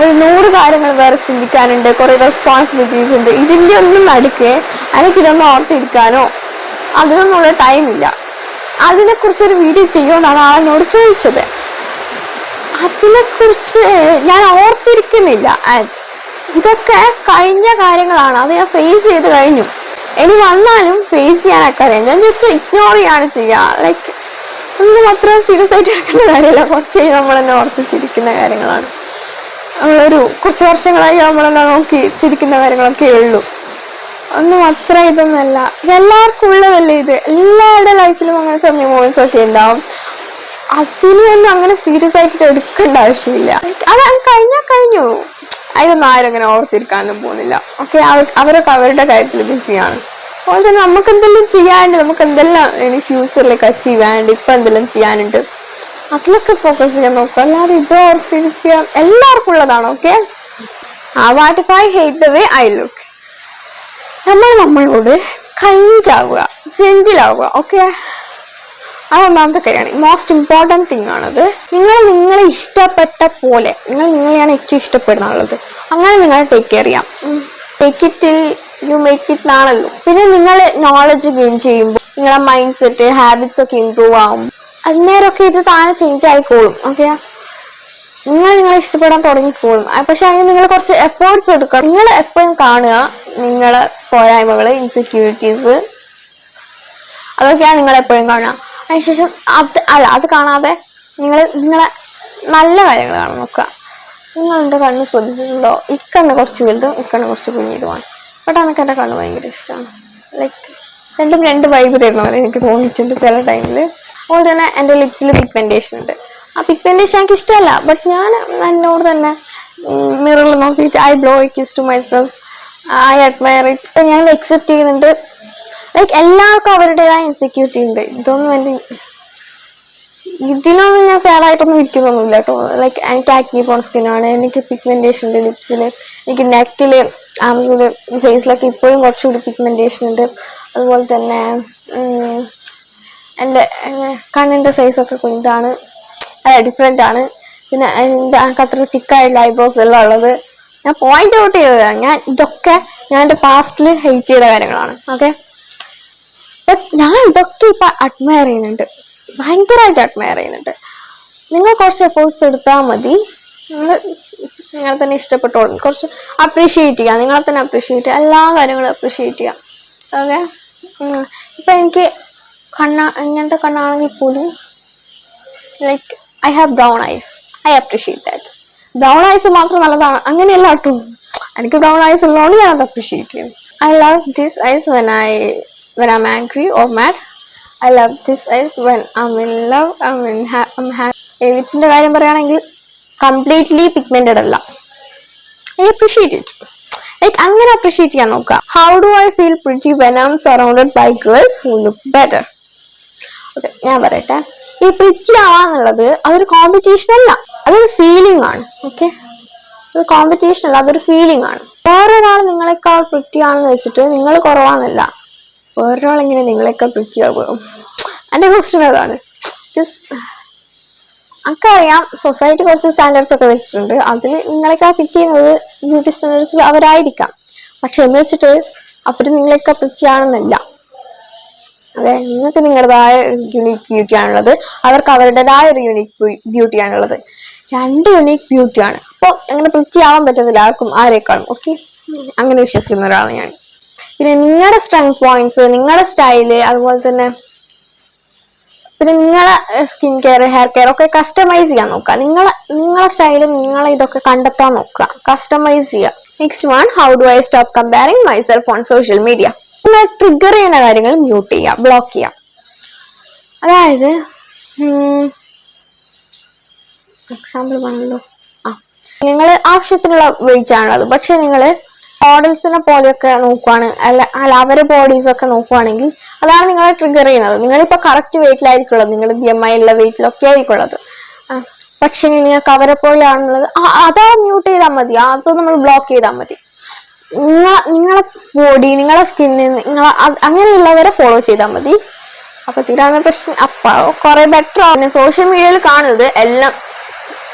ഒരു 100 കാര്യങ്ങൾ വേറെ ചിന്തിക്കാനുണ്ട്, കുറെ റെസ്പോൺസിബിലിറ്റീസ് ഉണ്ട്. ഇതിൻ്റെ ഒന്നും നടുക്ക് എനിക്കിതൊന്നും ഓർത്തിരിക്കാനോ അതിനൊന്നുള്ള ടൈമില്ല. അതിനെക്കുറിച്ചൊരു വീഡിയോ ചെയ്യുമെന്നാണ് ആളെന്നോട് ചോദിച്ചത്. അതിനെക്കുറിച്ച് ഞാൻ ഓർത്തിരിക്കുന്നില്ല. ഇതൊക്കെ കഴിഞ്ഞ കാര്യങ്ങളാണ്, അത് ഞാൻ ഫേസ് ചെയ്ത് കഴിഞ്ഞു. ഇനി വന്നാലും ഫേസ് ചെയ്യാനൊക്കെ അറിയാം. ഞാൻ ജസ്റ്റ് ഇഗ്നോർ ചെയ്യാണ് ചെയ്യുക. ലൈക്ക് ഒന്നും അത്ര സീരിയസ് ആയിട്ട് എടുക്കുന്ന കാര്യമല്ല, കുറച്ച് നമ്മൾ തന്നെ ഓർത്തിച്ചിരിക്കുന്ന കാര്യങ്ങളാണ്. നമ്മളൊരു കുറച്ച് വർഷങ്ങളായി നമ്മളെല്ലാം നോക്കി ചിരിക്കുന്ന കാര്യങ്ങളൊക്കെ ഉള്ളൂ. ഒന്നും അത്ര ഇതൊന്നല്ല. ഇതെല്ലാവർക്കും ഉള്ളതല്ലേ ഇത്. എല്ലാവരുടെ ലൈഫിലും അങ്ങനെ സമയ മൊമെന്റ്സ് ഒക്കെ ഉണ്ടാവും. അതിനൊന്നും അങ്ങനെ സീരിയസ് ആയിട്ട് എടുക്കേണ്ട ആവശ്യമില്ല. അത് കഴിഞ്ഞു. അതൊന്നും ആരും അങ്ങനെ ഓർത്തിരിക്കാനും പോകുന്നില്ല. ഓക്കെ, അവരൊക്കെ അവരുടെ കാര്യത്തിൽ ബിസിയാണ്. അതുപോലെ തന്നെ നമുക്ക് എന്തെല്ലാം ചെയ്യാനുണ്ട്, നമുക്ക് എന്തെല്ലാം ഇനി ഫ്യൂച്ചറിലേക്ക് അച്ചീവ് ചെയ്യാനുണ്ട്, ഇപ്പൊ എന്തെല്ലാം ചെയ്യാനുണ്ട്, അതിലൊക്കെ ഫോക്കസ് ചെയ്യാൻ നോക്കുക. അല്ലാതെ ഇത് ഓർത്തിരിക്കുക എല്ലാവർക്കും ഉള്ളതാണ്. Okay, what if I hate the way I look? നമ്മളോട് കൈൻഡ് ആവുക, ജെന്റിലാവുക. ഓക്കെ, അത് ഒന്നാമത്തെ കാര്യമാണ്, മോസ്റ്റ് ഇമ്പോർട്ടൻറ്റ് തിങ് ആണത്. നിങ്ങളെ ഇഷ്ടപ്പെട്ട പോലെ നിങ്ങളെയാണ് ഏറ്റവും ഇഷ്ടപ്പെടുന്നുള്ളത്, അങ്ങനെ നിങ്ങളെ ടേക്ക് കെയർ ചെയ്യാം. Take it till you make it ആണല്ലോ. പിന്നെ നിങ്ങൾ നോളജ് ഗെയിൻ ചെയ്യുമ്പോൾ നിങ്ങളെ മൈൻഡ് സെറ്റ്, ഹാബിറ്റ്സ് ഒക്കെ ഇമ്പ്രൂവ് ആവും. അന്നേരമൊക്കെ ഇത് താനെ ചേഞ്ച് ആയിക്കോളും. ഓക്കെ, നിങ്ങളെ ഇഷ്ടപ്പെടാൻ തുടങ്ങിക്കോളും. പക്ഷെ അതിന് നിങ്ങൾ കുറച്ച് എഫേർട്സ് എടുക്കണം. നിങ്ങൾ എപ്പോഴും കാണുക നിങ്ങളെ പോരായ്മകള്, ഇൻസെക്യൂരിറ്റീസ്, അതൊക്കെയാണ് നിങ്ങൾ എപ്പോഴും കാണുക. അതിനുശേഷം അത് കാണാതെ നിങ്ങളെ നല്ല കാര്യങ്ങൾ കാണാൻ നോക്കുക. നിങ്ങൾ എൻ്റെ കണ്ണ് ശ്രദ്ധിച്ചിട്ടുണ്ടോ? ഇക്കണ്ണ് കുറച്ച് വലുതും ഇക്കണ്ണ് കുറച്ച് കുഞ്ഞിതുമാണ്. ബട്ട് എനിക്ക് എൻ്റെ കണ്ണ് ഭയങ്കര ഇഷ്ടമാണ്. ലൈക്ക് രണ്ടും രണ്ട് വൈബ് തരുന്ന പോലെ എനിക്ക് തോന്നിയിട്ടുണ്ട് ചില ടൈമിൽ. അതുപോലെ തന്നെ എൻ്റെ ലിപ്സിൽ പിഗ്മെന്റേഷൻ ഉണ്ട്. ആ പിഗ്മെന്റേഷൻ എനിക്ക് ഇഷ്ടമല്ല, ബട്ട് ഞാൻ എന്നോട് തന്നെ മിററിൽ നോക്കിയിട്ട് I blow a kiss to myself, I admire it. ഞാൻ അക്സെപ്റ്റ് ചെയ്യുന്നുണ്ട്. ലൈക്ക് എല്ലാവർക്കും അവരുടേതായ ഇൻസെക്യൂരിറ്റി ഉണ്ട്. ഇതിലൊന്നും ഞാൻ സാഡായിട്ടൊന്നും ഇരിക്കുന്നൊന്നുമില്ല കേട്ടോ. ലൈക്ക് എനിക്ക് ആക്നി പോൺ സ്കിന്നാണ്, എനിക്ക് പിഗ്മെന്റേഷൻ ഉണ്ട് ലിപ്സിൽ, എനിക്ക് നെക്കിൽ ആംസിൽ ഫേസിലൊക്കെ ഇപ്പോഴും കുറച്ചുകൂടി പിഗ്മെന്റേഷൻ ഉണ്ട്. അതുപോലെ തന്നെ എൻ്റെ കണ്ണിൻ്റെ സൈസൊക്കെ കുഞ്ഞിതാണ്, ഡിഫറെൻ്റ് ആണ്. പിന്നെ എൻ്റെ അത്ര തിക്കായിട്ടുള്ള ഐബ്രോസ് എല്ലാം ഉള്ളത്. ഞാൻ പോയിന്റ് ഔട്ട് ചെയ്തതാണ്. ഞാൻ എൻ്റെ പാസ്റ്റിൽ ഹെയ്റ്റ് ചെയ്ത കാര്യങ്ങളാണ്. ഓക്കെ, ബട്ട് ഞാൻ ഇതൊക്കെ ഇപ്പൊ അഡ്മയർ ചെയ്യുന്നുണ്ട്, ഭയങ്കരമായിട്ട് അഡ്മയർ ചെയ്യുന്നുണ്ട്. നിങ്ങൾ കുറച്ച് എഫേർട്സ് എടുത്താൽ മതി. നിങ്ങളെ തന്നെ ഇഷ്ടപ്പെട്ടോളും. കുറച്ച് അപ്രീഷിയേറ്റ് ചെയ്യുക, നിങ്ങളെ തന്നെ അപ്രീഷിയേറ്റ് ചെയ്യുക, എല്ലാ കാര്യങ്ങളും അപ്രീഷിയേറ്റ് ചെയ്യുക. ഓക്കെ, ഇപ്പൊ എനിക്ക് ഇങ്ങനത്തെ കണ്ണാണെങ്കിൽ പോലും like I have brown eyes, I appreciate that. Brown eyes മാത്രം നല്ലതാണ് അങ്ങനെയല്ല കേട്ടോ. എനിക്ക് ബ്രൗൺ ഐസ് ഉള്ളതുകൊണ്ട് ഞാൻ അത് അപ്രീഷിയേറ്റ് ചെയ്യും. I love this eyes when I'm angry or mad. I love this eyes when I'm in love, I'm happy. ലിപ്സിന്റെ കാര്യം പറയുകയാണെങ്കിൽ കംപ്ലീറ്റ്ലി പിഗ്മെന്റഡ് അല്ല. I appreciate it. ലൈക്ക് അങ്ങനെ അപ്രീഷിയേറ്റ് ചെയ്യാൻ നോക്കുക. How do I feel pretty when I'm surrounded by girls who look better? Okay, ഞാൻ പറയട്ടെ. ഈ pretty ആവാന്നുള്ളത് അതൊരു കോമ്പറ്റീഷൻ അല്ല, അതൊരു ഫീലിംഗ് ആണ്. ഓക്കെ, അത് കോമ്പറ്റീഷൻ അല്ല, അതൊരു ഫീലിംഗ് ആണ്. വേറൊരാൾ നിങ്ങളെക്കാൾ പ്രിറ്റി ആണെന്ന് വെച്ചിട്ട് നിങ്ങൾ കുറവാന്നല്ല, വേറൊരാളെങ്ങനെ നിങ്ങളെക്കാൾ പ്രിറ്റി ആകുമോ? എൻ്റെ ക്വസ്റ്റ്യൻ അതാണ്. നമുക്കറിയാം സൊസൈറ്റി കുറച്ച് സ്റ്റാൻഡേർഡ്സ് ഒക്കെ വെച്ചിട്ടുണ്ട്, അതിൽ നിങ്ങളെക്കാൾ ഫിറ്റ് ചെയ്യുന്നത് ബ്യൂട്ടി സ്റ്റാൻഡേർഡ്സിൽ അവരായിരിക്കാം. പക്ഷെ എന്ന് വെച്ചിട്ട് അവർ നിങ്ങളെക്കാൾ പ്രിറ്റി ആണെന്നല്ല. അതെ, നിങ്ങൾക്ക് നിങ്ങളുടേതായ യുണീക്ക് ബ്യൂട്ടി ആണുള്ളത്, അവർക്ക് അവരുടേതായ ഒരു യുണീക്ക് ബ്യൂട്ടി ആണുള്ളത്. രണ്ട് യുണീക്ക് ബ്യൂട്ടിയാണ്. അപ്പോൾ അങ്ങനെ പ്രിറ്റി ആവാൻ പറ്റുന്നില്ല ആർക്കും ആരേക്കാളും. ഓക്കെ, അങ്ങനെ വിശ്വസിക്കുന്ന ഒരാളാണ് ഞാൻ. പിന്നെ നിങ്ങളുടെ സ്ട്രെങ്ത് പോയിന്റ്സ്, നിങ്ങളുടെ സ്റ്റൈല്, അതുപോലെ തന്നെ പിന്നെ നിങ്ങളെ സ്കിൻ കെയർ, ഹെയർ കെയർ ഒക്കെ കസ്റ്റമൈസ് ചെയ്യാൻ നോക്കുക. നിങ്ങളെ സ്റ്റൈലും നിങ്ങളെ ഇതൊക്കെ കണ്ടെത്താൻ നോക്കുക, കസ്റ്റമൈസ് ചെയ്യുക. Next one, how do I stop comparing myself on social media? നിങ്ങൾ ട്രിഗർ ചെയ്യുന്ന കാര്യങ്ങൾ മ്യൂട്ട് ചെയ്യുക, ബ്ലോക്ക് ചെയ്യുക. അതായത് എക്സാമ്പിൾ പറഞ്ഞല്ലോ, നിങ്ങൾ ആവശ്യത്തിനുള്ള വെയിറ്റ് ആണുള്ളത്, പക്ഷെ നിങ്ങൾ മോഡൽസിനെ പോലെയൊക്കെ നോക്കുവാണ്, അല്ല അവരുടെ ബോഡീസ് ഒക്കെ നോക്കുവാണെങ്കിൽ അതാണ് നിങ്ങളെ ട്രിഗർ ചെയ്യുന്നത്. നിങ്ങളിപ്പോ കറക്റ്റ് വെയിറ്റിലായിരിക്കുള്ളത്, നിങ്ങൾ BMI ഉള്ള വെയിറ്റിലൊക്കെ ആയിരിക്കുള്ളത്, പക്ഷെ നിങ്ങൾക്ക് അവരെ പോലെയാണുള്ളത്, അതാ മ്യൂട്ട് ചെയ്താൽ മതി, അത് നമ്മൾ ബ്ലോക്ക് ചെയ്താൽ മതി. നിങ്ങളെ ബോഡി, നിങ്ങളെ സ്കിന്ന്, അങ്ങനെയുള്ളവരെ ഫോളോ ചെയ്താൽ മതി. അപ്പൊ തീരാവുന്ന പ്രശ്നം അപ്പൊ കുറെ ബെറ്റർ ആണ്. സോഷ്യൽ മീഡിയയിൽ കാണുന്നത് എല്ലാം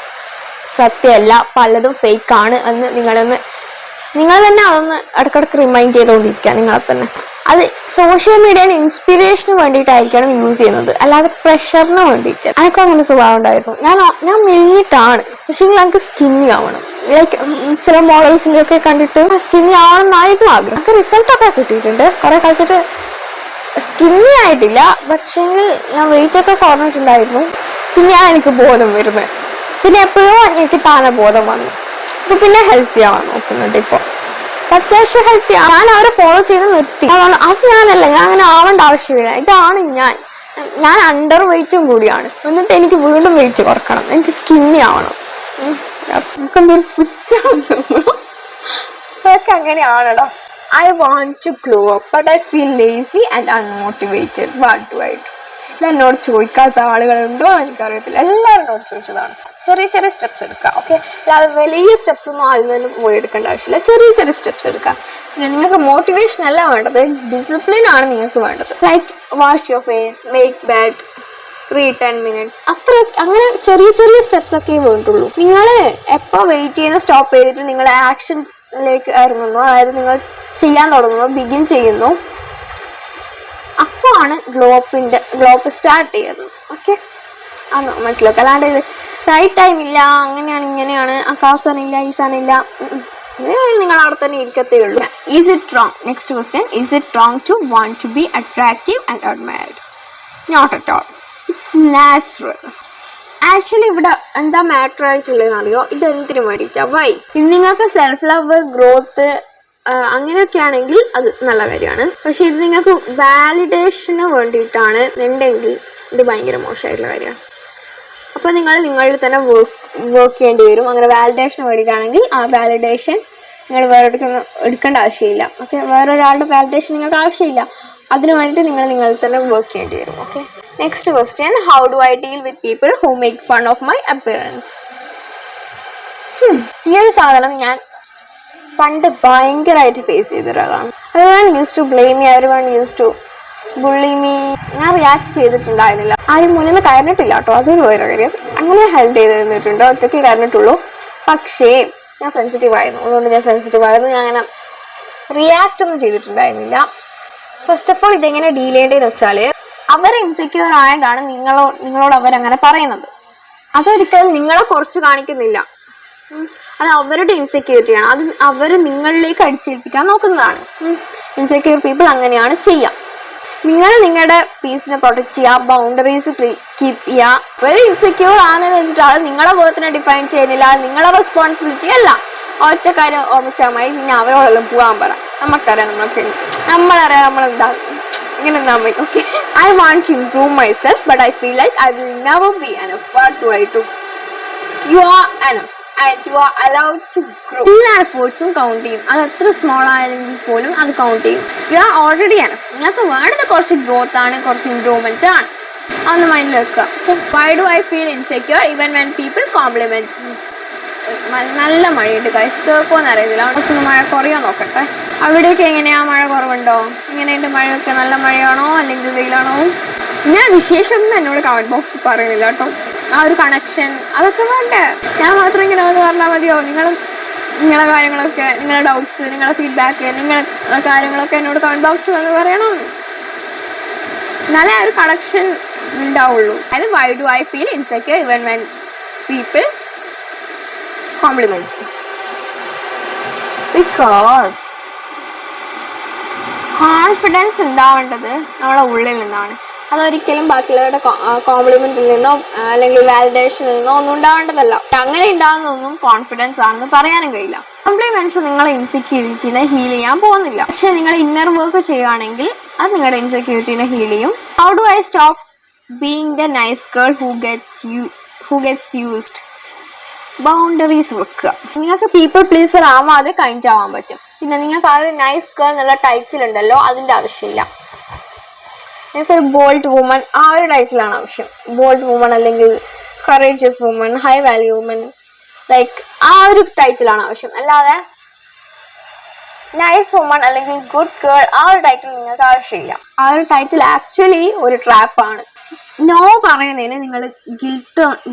സത്യമല്ല, പലതും ഫേക്ക് ആണ് എന്ന് നിങ്ങൾ തന്നെ അതൊന്ന് ഇടക്കിടക്ക് റിമൈൻഡ് ചെയ്തുകൊണ്ടിരിക്കുക നിങ്ങളെ തന്നെ. അത് സോഷ്യൽ മീഡിയയിൽ ഇൻസ്പിറേഷന് വേണ്ടിയിട്ടായിരിക്കണം യൂസ് ചെയ്യുന്നത്, അല്ലാതെ പ്രഷറിന് വേണ്ടിയിട്ട്. എനിക്കും അങ്ങനെ സ്വഭാവം ഉണ്ടായിരുന്നു. ഞാൻ മെലിഞ്ഞിട്ടാണ്, പക്ഷെ എനിക്ക് സ്കിന്നി ആവണം. ലൈക്ക് ചില മോഡൽസിന്റെ ഒക്കെ കണ്ടിട്ട് സ്കിന്നി ആവണം എന്നായിരുന്നു ആഗ്രഹം. എനിക്ക് റിസൾട്ടൊക്കെ കിട്ടിയിട്ടുണ്ട്. കുറെ കളിച്ചിട്ട് സ്കിന്നി ആയിട്ടില്ല, പക്ഷെങ്കിൽ ഞാൻ വെയിറ്റ് ഒക്കെ കുറഞ്ഞിട്ടുണ്ടായിരുന്നു. പിന്നെയാണ് എനിക്ക് ബോധം വരുന്നത്. പിന്നെ എപ്പോഴും എനിക്ക് താനെ ബോധം വന്നു. പിന്നെ ഹെൽത്തി ആവാൻ നോക്കുന്നുണ്ട്. ഇപ്പൊ അത്യാവശ്യം ഹെൽത്തി ആണ്. ഞാൻ അവരെ ഫോളോ ചെയ്ത് നിർത്തി. അത് ഞാനല്ല, ഞാൻ അങ്ങനെ ആവേണ്ട ആവശ്യമില്ല. ഇതാണ് ഞാൻ അണ്ടർ വെയിറ്റും കൂടിയാണ്. എന്നിട്ട് എനിക്ക് വീണ്ടും വെയിറ്റ് കുറക്കണം, എനിക്ക് സ്കിന്നി ആവണം. നമുക്കെന്തൊരു പുച്ഛാണെന്ന് അതൊക്കെ അങ്ങനെയാണല്ലോ. I want to glow up, but I feel lazy and unmotivated. What do I do? എന്നോട് ചോദിക്കാത്ത ആളുകളുണ്ടോ എനിക്കറിയത്തില്ല. എല്ലാവരും എന്നോട് ചോദിച്ചതാണ്. ചെറിയ ചെറിയ സ്റ്റെപ്സ് എടുക്കുക. ഓക്കെ, അല്ലാതെ വലിയ സ്റ്റെപ്സ് ഒന്നും ആദ്യം തന്നെ പോയി എടുക്കേണ്ട ആവശ്യമില്ല. ചെറിയ ചെറിയ സ്റ്റെപ്സ് എടുക്കുക. പിന്നെ നിങ്ങൾക്ക് മോട്ടിവേഷൻ അല്ല വേണ്ടത്, ഡിസിപ്ലിൻ ആണ് നിങ്ങൾക്ക് വേണ്ടത്. Like wash your face, make bed, read 10 minutes. അങ്ങനെ ചെറിയ ചെറിയ സ്റ്റെപ്സ് ഒക്കെ വേണ്ടുള്ളൂ. നിങ്ങൾ എപ്പോൾ വെയിറ്റ് ചെയ്യുന്ന സ്റ്റോപ്പ് ചെയ്തിട്ട് നിങ്ങളുടെ ആക്ഷനിലേക്ക് ഇറങ്ങുന്നു, അതായത് നിങ്ങൾ ചെയ്യാൻ തുടങ്ങുന്നു, ബിഗിൻ ചെയ്യുന്നു, അപ്പോഴാണ് ഗ്ലോപ്പ് സ്റ്റാർട്ട് ചെയ്യുന്നത്. ഓക്കെ, അത് മനസ്സിലാക്കുക. അല്ലാണ്ട് ഇത് റൈറ്റ് ടൈം ഇല്ല, അങ്ങനെയാണ് ഇങ്ങനെയാണ്, ആ സാധനമില്ല, ഈ സാധനമില്ല, നിങ്ങൾ അവിടെ തന്നെ ഇരിക്കത്തേ ഉള്ളൂ. Is it wrong? Next question, is it wrong to want to be attractive and admired? Not at all. It's natural. Actually ഇവിടെ എന്താ മാറ്റർ ആയിട്ടുള്ളതെന്ന് അറിയോ? ഇതെന്തിനു വേണ്ടിയിട്ടാ? വൈ? ഇത് നിങ്ങൾക്ക് സെൽഫ് ലവ്, ഗ്രോത്ത് അങ്ങനെയൊക്കെ ആണെങ്കിൽ അത് നല്ല കാര്യമാണ്. പക്ഷെ ഇത് നിങ്ങൾക്ക് വാലിഡേഷന് വേണ്ടിയിട്ടാണ് ഉണ്ടെങ്കിൽ ഇത് ഭയങ്കര മോശമായിട്ടുള്ള കാര്യമാണ്. അപ്പോൾ നിങ്ങൾ നിങ്ങളിൽ തന്നെ വർക്ക് ചെയ്യേണ്ടി വരും. അങ്ങനെ വാലിഡേഷന് വേണ്ടിയിട്ടാണെങ്കിൽ ആ വാലിഡേഷൻ നിങ്ങൾ വേറെ എടുക്കേണ്ട ആവശ്യമില്ല. ഓക്കെ, വേറൊരാളുടെ വാലിഡേഷൻ നിങ്ങൾക്ക് ആവശ്യമില്ല. അതിനു വേണ്ടിയിട്ട് നിങ്ങൾ നിങ്ങളിൽ തന്നെ വർക്ക് ചെയ്യേണ്ടി വരും. Okay, next question, how do I deal with people who make fun of my appearance? ഈ ഒരു സാധനം ഞാൻ പണ്ട് ഭയങ്കരമായിട്ട് ഫേസ് ചെയ്തൊരാളാണ്. Everyone use to blame me, everyone use to bully me. ഞാൻ റിയാക്ട് ചെയ്തിട്ടുണ്ടായിരുന്നില്ല, ആരും മുന്നിൽ നിന്ന് കയറിയിട്ടില്ല കേട്ടോ, അതൊരു വേറെ കാര്യം. അങ്ങനെ ഹെൽപ്പ് ചെയ്ത് തന്നിട്ടുണ്ട്, ഒറ്റയ്ക്ക് കയറിയിട്ടുള്ളൂ. പക്ഷേ ഞാൻ സെൻസിറ്റീവ് ആയിരുന്നു. അതുകൊണ്ട് ഞാൻ സെൻസിറ്റീവ് ആയിരുന്നു, ഞാൻ അങ്ങനെ റിയാക്ട് ഒന്നും ചെയ്തിട്ടുണ്ടായിരുന്നില്ല. ഫസ്റ്റ് ഓഫ് ഓൾ ഇതെങ്ങനെ ഡീൽ ചെയ്യേണ്ടതെന്ന് വെച്ചാൽ, അവർ ഇൻസെക്യൂർ ആയതാണ് നിങ്ങളോട് അവരങ്ങനെ പറയുന്നത്. അതൊരിക്കലും നിങ്ങളെ കുറച്ച് കാണിക്കുന്നില്ല, അത് അവരുടെ ഇൻസെക്യൂരിറ്റിയാണ്. അത് അവർ നിങ്ങളിലേക്ക് അടിച്ചേൽപ്പിക്കാൻ നോക്കുന്നതാണ്. ഇൻസെക്യൂർ പീപ്പിൾ അങ്ങനെയാണ് ചെയ്യുക. നിങ്ങൾ നിങ്ങളുടെ പീസിനെ പ്രൊട്ടക്ട് ചെയ്യുക, ബൗണ്ടറീസ് കീപ്പ് ചെയ്യുക. വെരി ഇൻസെക്യൂർ ആണെന്ന് വെച്ചിട്ട് അത് നിങ്ങളെ വേർത്തിനെ ഡിഫൈൻ ചെയ്യുന്നില്ല, നിങ്ങളെ റെസ്പോൺസിബിലിറ്റി അല്ല. ഒറ്റ കാര്യം ഓർമ്മിച്ചാൽ മതി, പിന്നെ അവരോടെല്ലാം പോകാൻ പറ. നമുക്കറിയാം, നമ്മളറിയാം നമ്മളെന്താ ഇങ്ങനെ എന്താ മതി. Okay, I want to improve my self but I feel like I will never be enough. What do I do? You are enough and you are allowed to grow. എല്ലാ എഫേർട്സും കൗണ്ട് ചെയ്യും. അത് എത്ര സ്മോൾ ആയെങ്കിൽ പോലും അത് count ചെയ്യും. You are already enough. നിങ്ങൾക്ക് വേണ്ടത് കുറച്ച് ഗ്രോത്ത് ആണ്, കുറച്ച് ഇംപ്രൂവ്മെന്റ് ആണ്. അതൊന്ന് മൈൻഡിൽ വെക്കുക. Y do I feel insecure even when people compliments me? നല്ല മഴയുണ്ട് ഗൈസ്, കേൾക്കുമെന്ന് അറിയത്തില്ല. കുറച്ചൊന്ന് മഴ കുറയോ നോക്കട്ടെ. അവിടെയൊക്കെ എങ്ങനെയാ? മഴ കുറവുണ്ടോ? എങ്ങനെയുണ്ട് മഴയൊക്കെ? നല്ല മഴയാണോ അല്ലെങ്കിൽ വെയിലാണോ? ഞാൻ വിശേഷമൊന്നും എന്നോട് കമന്റ് ബോക്സിൽ പറയുന്നില്ല കേട്ടോ. ആ ഒരു കണക്ഷൻ അതൊക്കെ വേണ്ടേ? ഞാൻ മാത്രം ഇങ്ങനെ ഒന്ന് പറഞ്ഞാൽ മതിയോ? നിങ്ങളെ കാര്യങ്ങളൊക്കെ, നിങ്ങളുടെ ഡൗട്ട്സ്, നിങ്ങളുടെ ഫീഡ്ബാക്ക്, നിങ്ങളുടെ കാര്യങ്ങളൊക്കെ എന്നോട് കമന്റ് ബോക്സിൽ വന്ന് പറയണം. എന്നാലേ ആ ഒരു കണക്ഷൻ ഉണ്ടാവുള്ളൂ. അതായത് why do I feel insecure even when people compliment? Because confidence ഉണ്ടാവേണ്ടത് നമ്മളെ ഉള്ളിൽ നിന്നാണ്. അതൊരിക്കലും ബാക്കിയുള്ളവരുടെ കോംപ്ലിമെന്റിൽ നിന്നോ അല്ലെങ്കിൽ വാലിഡേഷനിൽ നിന്നോ ഒന്നും ഉണ്ടാവേണ്ടതല്ല. അങ്ങനെ ഉണ്ടാകുന്നതൊന്നും കോൺഫിഡൻസ് ആണെന്ന് പറയാനും കഴിയില്ല. കോംപ്ലിമെന്റ്സ് നിങ്ങളെ ഇൻസെക്യൂരിറ്റിനെ ഹീൽ ചെയ്യാൻ പോകുന്നില്ല. പക്ഷെ നിങ്ങൾ ഇന്നർ വർക്ക് ചെയ്യുകയാണെങ്കിൽ അത് നിങ്ങളുടെ ഇൻസെക്യൂരിറ്റിനെ ഹീൽ ചെയ്യും. How do I stop being the nice girl who gets used? Boundaries വെക്കുക. നിങ്ങൾക്ക് പീപ്പിൾ പ്ലീസർ ആവാതെ കൈൻഡ് ആവാൻ പറ്റും. പിന്നെ നിങ്ങൾക്ക് ആ ഒരു നൈസ് ഗേൾ എന്നുള്ള ടൈറ്റിൽ ഉണ്ടല്ലോ, അതിന്റെ ആവശ്യമില്ല. നിങ്ങൾക്കൊരു ബോൾഡ് വുമൺ, ആ ഒരു ടൈറ്റിലാണ് ആവശ്യം. ബോൾഡ് വുമൺ അല്ലെങ്കിൽ courageous woman, high value woman, like ആ ഒരു ടൈറ്റിലാണ് ആവശ്യം. അല്ലാതെ നൈസ് വുമൺ അല്ലെങ്കിൽ ഗുഡ് ഗേൾ ആ ഒരു ടൈറ്റിൽ നിങ്ങൾക്ക് ആവശ്യമില്ല. ആ ഒരു ടൈറ്റിൽ ആക്ച്വലി ഒരു ട്രാപ്പാണ്. നോ പറയുന്നതിന് നിങ്ങൾ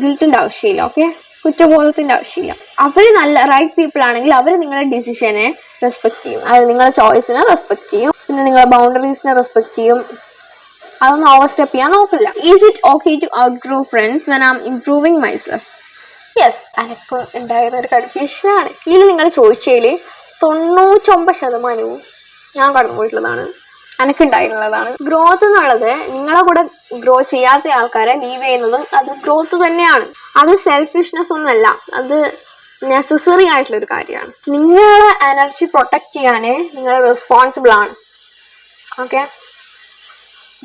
ഗിൽറ്റിന്റെ ആവശ്യമില്ല. ഓക്കെ, കുറ്റബോധത്തിന്റെ ആവശ്യമില്ല. അവര് നല്ല റൈറ്റ് പീപ്പിൾ ആണെങ്കിൽ അവർ നിങ്ങളുടെ ഡിസിഷനെ റെസ്പെക്ട് ചെയ്യും, അവർ നിങ്ങളുടെ ചോയ്സിനെ റെസ്പെക്ട് ചെയ്യും, പിന്നെ നിങ്ങളുടെ ബൗണ്ടറീസിനെ റെസ്പെക്ട് ചെയ്യും. അതൊന്നും ഓവർ സ്റ്റെപ്പ് ചെയ്യാൻ നോക്കില്ല. Is it okay to outgrow friends when I am improving myself? Yes, അനക്കും ഉണ്ടായിരുന്ന ഒരു കൺഫ്യൂഷനാണ്. ഇതിൽ നിങ്ങൾ ചോദിച്ചതിൽ 99% ഞാൻ കടന്നുപോയിട്ടുള്ളതാണ്, എനക്കുണ്ടായിട്ടുള്ളതാണ്. ഗ്രോത്ത് എന്നുള്ളത് നിങ്ങളെ കൂടെ ഗ്രോ ചെയ്യാത്ത ആൾക്കാരെ ലീവ് ചെയ്യുന്നതും അത് ഗ്രോത്ത് തന്നെയാണ്. അത് സെൽഫിഷ്നെസ് ഒന്നല്ല, അത് നെസസറി ആയിട്ടുള്ളൊരു കാര്യമാണ്. നിങ്ങളെ എനർജി പ്രൊട്ടക്ട് ചെയ്യാൻ നിങ്ങൾ റെസ്പോൺസിബിൾ ആണ്. ഓക്കെ,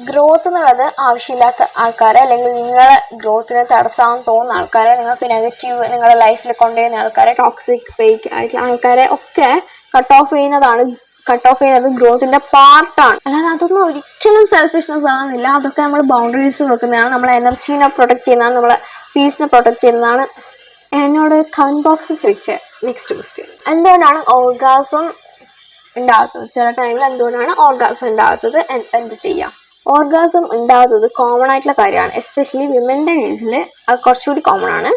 ഗ്രോത്ത് എന്നുള്ളത് ആവശ്യമില്ലാത്ത ആൾക്കാരെ അല്ലെങ്കിൽ നിങ്ങളെ ഗ്രോത്തിനെ തടസ്സമാണെന്ന് തോന്നുന്ന ആൾക്കാരെ, നിങ്ങൾക്ക് നെഗറ്റീവ് നിങ്ങളുടെ ലൈഫിൽ കൊണ്ടുവരുന്ന ആൾക്കാരെ, ടോക്സിക് ഫേക്ക് ആയിട്ടുള്ള ആൾക്കാരെ ഒക്കെ കട്ട് ഓഫ് ചെയ്യുന്നത് ഗ്രോത്തിന്റെ പാർട്ടാണ്. അല്ലാതെ അതൊന്നും ഒരിക്കലും സെൽഫിഷ്നെസ് ആകുന്നില്ല. അതൊക്കെ നമ്മൾ ബൗണ്ടറീസ് വെക്കുന്നതാണ്, നമ്മളെ എനർജീനെ പ്രൊട്ടക്ട് ചെയ്യുന്നതാണ്, നമ്മളെ പീസിനെ പ്രൊട്ടക്ട് ചെയ്യുന്നതാണ്. എന്നോട് കമന്റ് ബോക്സിൽ ചോദിച്ച നെക്സ്റ്റ് ക്വസ്റ്റ്യൻ, എന്തുകൊണ്ടാണ് ഓർഗാസം ഉണ്ടാകാത്തത്? ചില ടൈമിൽ എന്തുകൊണ്ടാണ് ഓർഗാസം ഉണ്ടാകാത്തത്? എന്ത് ചെയ്യാം? ഓർഗാസം ഉണ്ടാകുന്നത് കോമൺ ആയിട്ടുള്ള കാര്യമാണ്. എസ്പെഷ്യലി വിമന്റെ കേസിൽ അത് കുറച്ചുകൂടി കോമൺ ആണ്.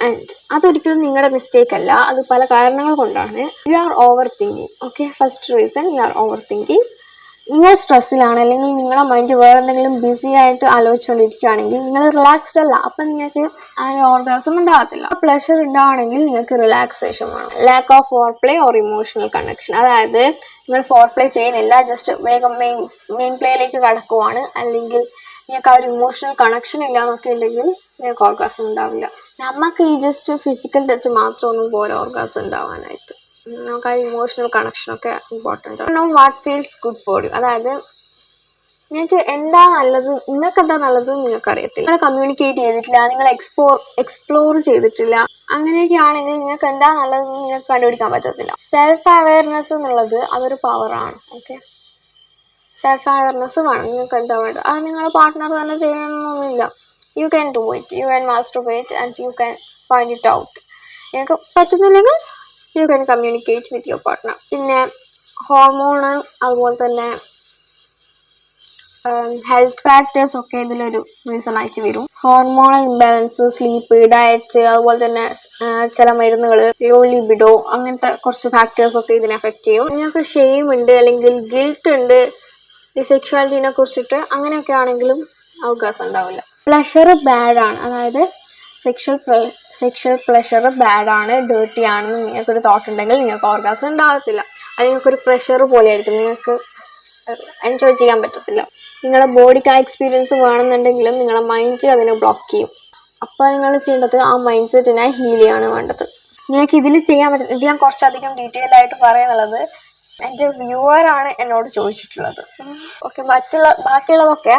ആൻഡ് അതൊരിക്കലും നിങ്ങളുടെ മിസ്റ്റേക്ക് അല്ല, അത് പല കാരണങ്ങൾ കൊണ്ടാണ്. You are over thinking. Okay, first reason you are over thinking. നിങ്ങൾ സ്ട്രെസ്സിലാണ് അല്ലെങ്കിൽ നിങ്ങളുടെ മൈൻഡ് വേറെ എന്തെങ്കിലും ബിസി ആയിട്ട് ആലോചിച്ചുകൊണ്ടിരിക്കുകയാണെങ്കിൽ നിങ്ങൾ റിലാക്സ്ഡ് അല്ല, അപ്പം നിങ്ങൾക്ക് ആ ഓർഗാസം ഉണ്ടാകത്തില്ല. പ്ലഷർ ഉണ്ടാവണമെങ്കിൽ നിങ്ങൾക്ക് റിലാക്സേഷൻ വേണം. Lack of foreplay or emotional connection, അതായത് നിങ്ങൾ ഫോർ പ്ലേ ചെയ്യുന്നില്ല, ജസ്റ്റ് വേഗം മെയിൻ പ്ലേയിലേക്ക് കടക്കുവാണ്, അല്ലെങ്കിൽ നിങ്ങൾക്ക് ആ ഒരു ഇമോഷണൽ കണക്ഷൻ ഇല്ല എന്നൊക്കെ ഉണ്ടെങ്കിൽ നിങ്ങൾക്ക് ഓർഗാസം ഉണ്ടാവില്ല. നമുക്ക് ഈ ജസ്റ്റ് ഫിസിക്കൽ ടച്ച് മാത്രമൊന്നും പോരാ ഓർഗാസം ഉണ്ടാവാനായിട്ട്. നമുക്ക് ആ ഇമോഷണൽ കണക്ഷനൊക്കെ ഇമ്പോർട്ടൻ്റ് ആണ്. No what feels good for you, അതായത് നിങ്ങൾക്ക് എന്താ നല്ലത്, നിങ്ങൾക്ക് എന്താ നല്ലത് നിങ്ങൾക്ക് അറിയത്തില്ല, നിങ്ങൾ കമ്മ്യൂണിക്കേറ്റ് ചെയ്തിട്ടില്ല, നിങ്ങൾ എക്സ്പ്ലോർ ചെയ്തിട്ടില്ല, അങ്ങനെയൊക്കെ ആണെങ്കിൽ നിങ്ങൾക്ക് എന്താ നല്ലത് നിങ്ങൾക്ക് കണ്ടുപിടിക്കാൻ പറ്റത്തില്ല. സെൽഫ് അവയർനെസ് എന്നുള്ളത് അതൊരു പവറാണ്. ഓക്കെ, സെൽഫ് അവയർനെസ് വേണം. നിങ്ങൾക്ക് എന്താ വേണ്ടത് അത് നിങ്ങളുടെ പാർട്ട്ണർ തന്നെ ചെയ്യണമെന്നൊന്നുമില്ല. You can do it, you can masturbate and you can find it out. നിങ്ങൾക്ക് പറ്റുന്നില്ലെങ്കിൽ you can communicate with your partner. പിന്നെ ഹോർമോണൽ അതുപോലെ തന്നെ ഹെൽത്ത് ഫാക്ടേഴ്സ് ഒക്കെ ഇതിലൊരു റീസൺ ആയിട്ട് വരും. ഹോർമോണൽ ഇംബാലൻസ്, സ്ലീപ്പ്, ഡയറ്റ്, അതുപോലെ തന്നെ ചില മരുന്നുകൾ, ലോ ലിബിഡോ, അങ്ങനത്തെ കുറച്ച് ഫാക്ടേഴ്സ് ഒക്കെ ഇതിനെ എഫക്റ്റ് ചെയ്യും. നിങ്ങൾക്ക് ഷെയിം ഉണ്ട് അല്ലെങ്കിൽ ഗിൽട്ട് ഉണ്ട് ഈ സെക്ഷുവാലിറ്റിനെ കുറിച്ചിട്ട്, അങ്ങനെയൊക്കെ ആണെങ്കിലും ഓർഗാസം ഉണ്ടാവില്ല. പ്ലഷർ ബാഡാണ്, അതായത് സെക്ഷൽ പ്ലഷർ ബാഡാണ്, ഡേർട്ടി ആണെന്ന് നിങ്ങൾക്കൊരു തോട്ട് ഉണ്ടെങ്കിൽ നിങ്ങൾക്ക് ഓർഗാസം ഉണ്ടാകത്തില്ല. അത് നിങ്ങൾക്കൊരു പ്രഷർ പോലെ ആയിരിക്കും, നിങ്ങൾക്ക് എൻജോയ് ചെയ്യാൻ പറ്റത്തില്ല. നിങ്ങളെ ബോഡിക്ക് ആ എക്സ്പീരിയൻസ് വേണമെന്നുണ്ടെങ്കിലും നിങ്ങളെ മൈൻഡ് അതിനെ ബ്ലോക്ക് ചെയ്യും. അപ്പോൾ നിങ്ങൾ ചെയ്യേണ്ടത് ആ മൈൻഡ് സെറ്റിനെ ഹീൽ ചെയ്യാണ് വേണ്ടത്. നിങ്ങൾക്ക് ഇതിൽ ചെയ്യാൻ പറ്റും. ഇത് ഞാൻ കുറച്ചധികം ഡീറ്റെയിൽ ആയിട്ട് പറയുന്നുള്ളത് എൻ്റെ വ്യൂവറാണ് എന്നോട് ചോദിച്ചിട്ടുള്ളത്. ഓക്കെ, ബാക്കിയുള്ളതൊക്കെ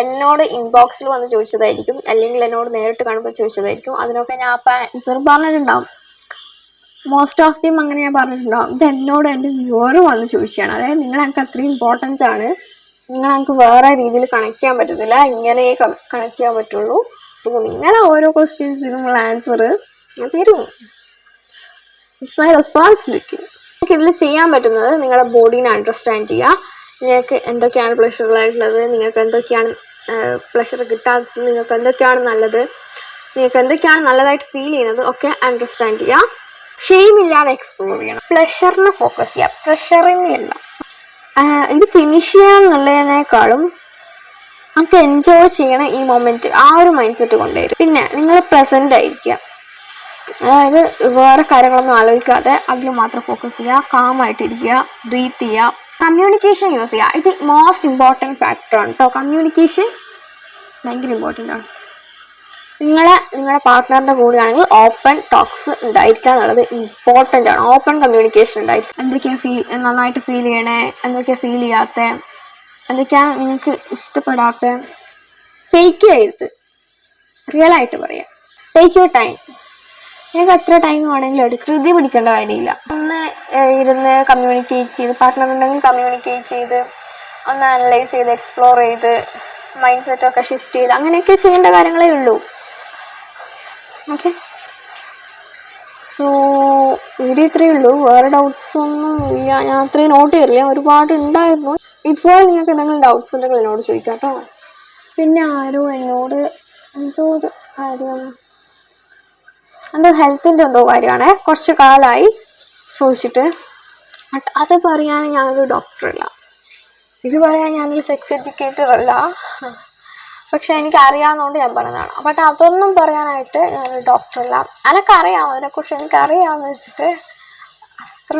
എന്നോട് ഇൻബോക്സിൽ വന്ന് ചോദിച്ചതായിരിക്കും, അല്ലെങ്കിൽ എന്നോട് നേരിട്ട് കാണുമ്പോൾ ചോദിച്ചതായിരിക്കും. അതിനൊക്കെ ഞാൻ അപ്പം ആൻസർ പറഞ്ഞിട്ടുണ്ടാവും. മോസ്റ്റ് ഓഫ് ദീം അങ്ങനെ ഞാൻ പറഞ്ഞിട്ടുണ്ടാവും. ഇത് എന്നോട് എൻ്റെ വ്യൂവർ വന്ന് ചോദിച്ചതാണ്. അതായത് നിങ്ങൾ എനിക്ക് അത്രയും ഇമ്പോർട്ടൻസ് ആണ്, നിങ്ങൾ എനിക്ക് വേറെ രീതിയിൽ കണക്ട് ചെയ്യാൻ പറ്റത്തില്ല, ഇങ്ങനെ കണക്ട് ചെയ്യാൻ പറ്റുള്ളൂ. സോ നിങ്ങളെ ഓരോ ക്വസ്റ്റ്യൻസിനുമുള്ള ആൻസർ ഞാൻ തരും. It's my responsibility. നിങ്ങൾക്ക് ഇതിൽ ചെയ്യാൻ പറ്റുന്നത് നിങ്ങളുടെ ബോഡീനെ അണ്ടർസ്റ്റാൻഡ് ചെയ്യുക. നിങ്ങൾക്ക് എന്തൊക്കെയാണ് പ്ലഷറുകളായിട്ടുള്ളത്, നിങ്ങൾക്ക് എന്തൊക്കെയാണ് പ്ലഷർ കിട്ടാത്തത്, നിങ്ങൾക്ക് എന്തൊക്കെയാണ് നല്ലത്, നിങ്ങൾക്ക് എന്തൊക്കെയാണ് നല്ലതായിട്ട് ഫീൽ ചെയ്യുന്നത് ഒക്കെ അണ്ടർസ്റ്റാൻഡ് ചെയ്യുക. ഷെയിം ഇല്ലാതെ എക്സ്പ്ലോർ ചെയ്യണം. പ്ലഷറിനെ ഫോക്കസ് ചെയ്യുക, പ്രഷറിനെയല്ല. ഇത് ഫിനിഷ് ചെയ്യാന്നുള്ളതിനേക്കാളും നമുക്ക് എൻജോയ് ചെയ്യണം ഈ മൊമെന്റ്, ആ ഒരു മൈൻഡ് സെറ്റ് കൊണ്ടുവരും. പിന്നെ നിങ്ങൾ പ്രസന്റ് ആയിരിക്കുക, അതായത് വേറെ കാര്യങ്ങളൊന്നും ആലോചിക്കാതെ അതിൽ മാത്രം ഫോക്കസ് ചെയ്യുക, കാമായിട്ടിരിക്കുക, ബ്രീത്ത് ചെയ്യുക, കമ്മ്യൂണിക്കേഷൻ യൂസ് ചെയ്യുക. ഇത് മോസ്റ്റ് ഇമ്പോർട്ടൻറ്റ് ഫാക്ടറാണ് കേട്ടോ. കമ്മ്യൂണിക്കേഷൻ ഭയങ്കര ഇമ്പോർട്ടൻ്റ് ആണ്. നിങ്ങളുടെ പാർട്ട്ണറിൻ്റെ കൂടെയാണെങ്കിൽ ഓപ്പൺ ടോക്സ് ഉണ്ടായിരിക്കുക എന്നുള്ളത് ഇമ്പോർട്ടൻ്റ് ആണ്. ഓപ്പൺ കമ്മ്യൂണിക്കേഷൻ ഉണ്ടായിരിക്കും. എന്തൊക്കെയാണ് നന്നായിട്ട് ഫീൽ ചെയ്യണേ, എന്തൊക്കെയാണ് ഫീൽ ചെയ്യാത്ത, എന്തൊക്കെയാണ് നിങ്ങൾക്ക് ഇഷ്ടപ്പെടാത്ത. ഫേക്ക് ചെയ്യരുത്, റിയൽ ആയിട്ട് പറയാം. Take your time. നിങ്ങൾക്ക് എത്ര ടൈം വേണമെങ്കിലും എടുക്കും, ധൃതി പിടിക്കേണ്ട കാര്യമില്ല. ഒന്ന് ഇരുന്ന് കമ്മ്യൂണിക്കേറ്റ് ചെയ്ത്, പാർട്ട്ണർ ഉണ്ടെങ്കിൽ കമ്മ്യൂണിക്കേറ്റ് ചെയ്ത്, ഒന്ന് അനലൈസ് ചെയ്ത്, എക്സ്പ്ലോർ ചെയ്ത്, മൈൻഡ് സെറ്റൊക്കെ ഷിഫ്റ്റ് ചെയ്ത്, അങ്ങനെയൊക്കെ ചെയ്യേണ്ട കാര്യങ്ങളേ ഉള്ളൂ. ഓക്കെ, സോ വീഡിയോ ഇത്രയേ ഉള്ളൂ. വേറെ ഡൗട്ട്സ് ഒന്നും ഇല്ല. ഞാൻ അത്രയും നോട്ട് ചെയ്തില്ല, ഒരുപാട് ഉണ്ടായിരുന്നു. ഇതുപോലെ നിങ്ങൾക്ക് എന്തെങ്കിലും ഡൗട്ട്സ് ഉണ്ടെങ്കിൽ എന്നോട് ചോദിക്കാം കേട്ടോ. പിന്നെ ആരോ എന്നോട് എന്തോ ഒരു കാര്യം, എന്തോ ഹെൽത്തിൻ്റെ എന്തോ കാര്യമാണേ, കുറച്ച് കാലമായി ചോദിച്ചിട്ട്. അത് പറയാൻ ഞാനൊരു ഡോക്ടറല്ല, ഇത് പറയാൻ ഞാനൊരു സെക്സ് എഡ്യൂക്കേറ്റർ അല്ല, പക്ഷെ എനിക്ക് അറിയാവുന്നതുകൊണ്ട് ഞാൻ പറഞ്ഞതാണ്. ബട്ട് അതൊന്നും പറയാനായിട്ട് ഞാനൊരു ഡോക്ടറല്ല. എനിക്കറിയാം, അതിനെക്കുറിച്ച് എനിക്കറിയാമെന്ന് വെച്ചിട്ട് അത്ര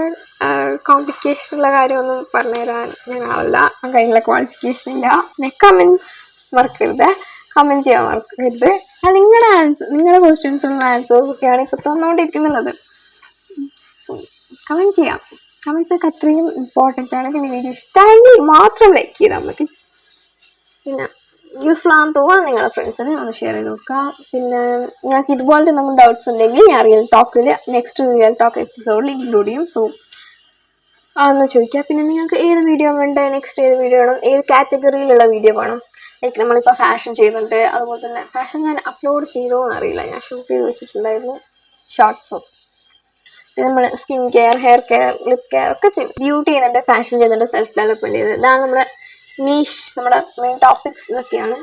കോംപ്ലിക്കേഷനുള്ള കാര്യമൊന്നും പറഞ്ഞുതരാൻ ഞാനല്ല. കയ്യിലുള്ള ക്വാളിഫിക്കേഷൻ ഇല്ല. പിന്നെ കമൻസ് മറക്കരുത്, കമൻറ്റ് ചെയ്യാൻ മറക്കരുത്. നിങ്ങളുടെ ക്വസ്റ്റ്യൻസിനുള്ള ആൻസേഴ്സ് ഒക്കെയാണ് ഇപ്പോൾ തന്നുകൊണ്ടിരിക്കുന്നുള്ളത്. സോ കമൻറ്റ് ചെയ്യാം. കമൻസ് ഒക്കെ അത്രയും ഇമ്പോർട്ടൻ്റ് ആണ്. പിന്നെ വീഡിയോ ഇഷ്ടമെങ്കിൽ മാത്രം ലൈക്ക് ചെയ്താൽ മതി. പിന്നെ യൂസ്ഫുൾ ആണെന്ന് തോന്നുക നിങ്ങളുടെ ഫ്രണ്ട്സിന് ഒന്ന് ഷെയർ ചെയ്ത് നോക്കുക. പിന്നെ ഞങ്ങൾക്ക് ഇതുപോലത്തെ എന്തെങ്കിലും ഡൗട്ട്സ് ഉണ്ടെങ്കിൽ ഞാൻ നെക്സ്റ്റ് റിയൽ ടോക്ക് എപ്പിസോഡിൽ ഇൻക്ലൂഡ് ചെയ്യും. സോ അതൊന്ന് ചോദിക്കുക. പിന്നെ നിങ്ങൾക്ക് ഏത് വീഡിയോ വേണ്ടേ, നെക്സ്റ്റ് ഏത് വീഡിയോ വേണം, ഏത് കാറ്റഗറിയിലുള്ള വീഡിയോ വേണം. ലൈക്ക് നമ്മളിപ്പോൾ ഫാഷൻ ചെയ്യുന്നുണ്ട്, അതുപോലെ തന്നെ ഫാഷൻ ഞാൻ അപ്ലോഡ് ചെയ്തോ എന്നറിയില്ല, ഞാൻ ഷൂട്ട് ചെയ്ത് വെച്ചിട്ടുണ്ടായിരുന്നു ഷോർട്സും. പിന്നെ നമ്മൾ skin care, hair care, lip care ഒക്കെ ചെയ്യും. ബ്യൂട്ടി ചെയ്യുന്നുണ്ട്, ഫാഷൻ ചെയ്യുന്നുണ്ട്, സെൽഫ് ഡെവലപ്മെൻറ്റ് ചെയ്യുന്നത്. ഇതാണ് നമ്മുടെ നമ്മുടെ മെയിൻ ടോപ്പിക്സ് ഇതൊക്കെയാണ്.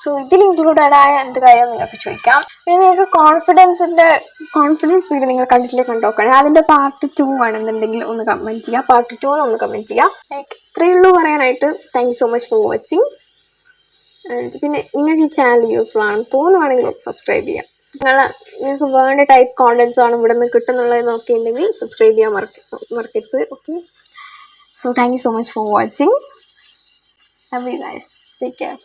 സോ ഇതിൽ ഇൻക്ലൂഡഡ് ആയ എന്ത് കാര്യം നിങ്ങൾക്ക് ചോദിക്കാം. പിന്നെ നിങ്ങൾക്ക് കോൺഫിഡൻസ് വീഡിയോ നിങ്ങൾ കണ്ടോക്കണേ. അതിൻ്റെ പാർട്ട് 2 വേണമെന്നുണ്ടെങ്കിൽ ഒന്ന് കമൻറ്റ് ചെയ്യുക. പാർട്ട് 2 ഒന്ന് കമൻറ്റ് ചെയ്യുക. ലൈക്ക് ഇത്രയേ ഉള്ളൂ പറയാനായിട്ട്. Thank you so much for watching. പിന്നെ നിങ്ങൾക്ക് ഈ ചാനൽ യൂസ്ഫുൾ ആണെന്ന് തോന്നുവാണെങ്കിൽ സബ്സ്ക്രൈബ് ചെയ്യാം. നിങ്ങൾക്ക് വേണ്ട ടൈപ്പ് കോണ്ടന്റ്സ് ആണ് ഇവിടെ നിന്ന് കിട്ടുന്നുള്ളത് നോക്കിയിട്ടുണ്ടെങ്കിൽ സബ്സ്ക്രൈബ് ചെയ്യാൻ മറക്കരുത്. Okay, so thank you so much for watching. Love you guys. Take care.